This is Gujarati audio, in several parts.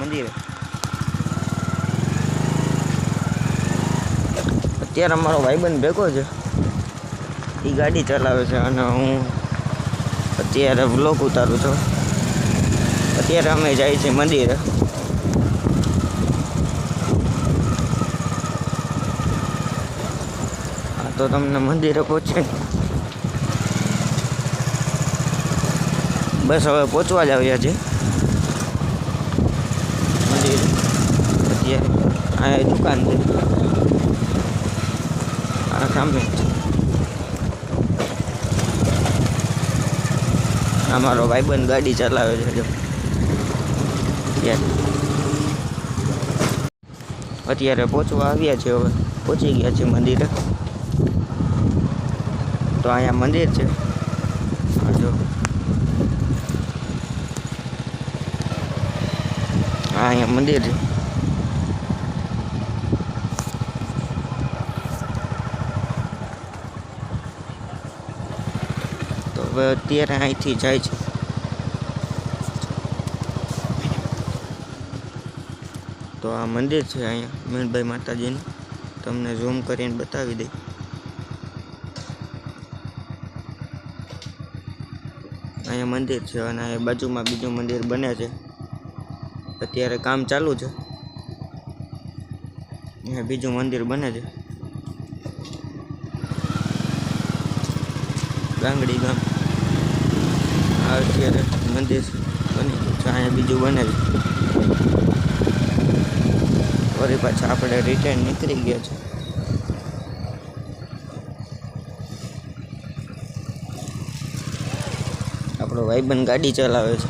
મંદિરે. અત્યારે અમારો ભાઈબંધ ભેગો છે, એ ગાડી ચલાવે છે અને હું અત્યારે વ્લોગ ઉતારું છું. અત્યારે અમે જાય છે મંદિરે. તો તમને મંદિરે પહોંચે બસ હવે પહોંચવા જ આવ્યા છે મંદિરે. અત્યારે આ દુકાન છે, આ સામે અમારો ભાઈબંધ ગાડી ચલાવે છે. જો અત્યારે પહોંચવા આવ્યા છે, હવે પહોંચી ગયા છે મંદિરે. તો અહીંયા મંદિર છે, જો અહીંયા મંદિર છે. તો હવે અત્યારે અહીંથી જાય છે. તો આ મંદિર છે અહીંયા મીણભાઈ માતાજીનું, તમને ઝૂમ કરીને બતાવી દઈ. અહીંયા મંદિર છે અને એ બાજુમાં બીજું મંદિર બને છે. અત્યારે કામ ચાલુ છે, અહીંયા બીજું મંદિર બને છે. ગાંગડી ગામ આ અત્યારે મંદિર બની ગયું છે, અહીંયા બીજું બને છે. ફરી પાછા આપણે રિટર્ન નીકળી ગયા છે. આપણો ભાઈબંધ ગાડી ચલાવે છે.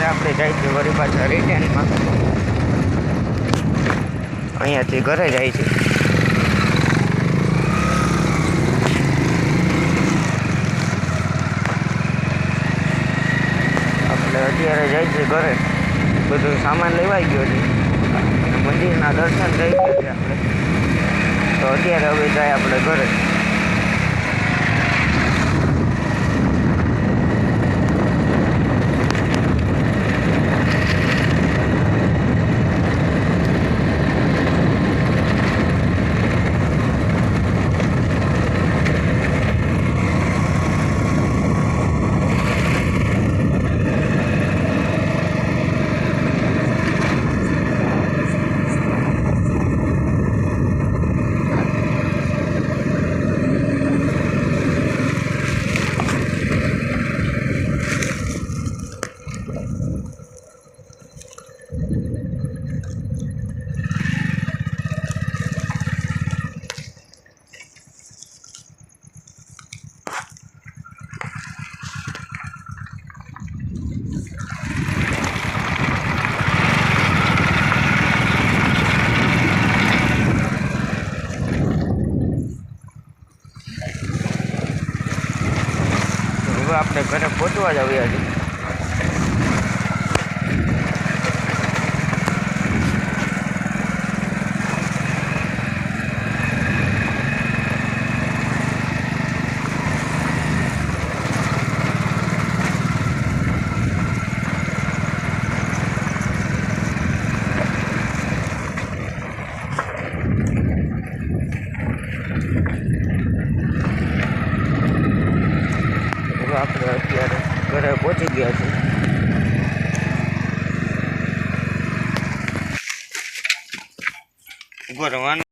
આપણે જાય છે વળી પાછા રિટર્નમાં, અહીંયાથી ઘરે જાય છે. આપણે અત્યારે જાય છે ઘરે. બધું સામાન લેવાઈ ગયો છે, મંદિરના દર્શન થઈ ગયા છે આપણે. તો અત્યારે હવે જાય આપણે ઘરે. આપણે ઘરે પહોંચવા જ આવ્યા છીએ. આપણે અત્યારે ઘરે પહોંચી ગયા છીએ. ઉભો રહેવાનું.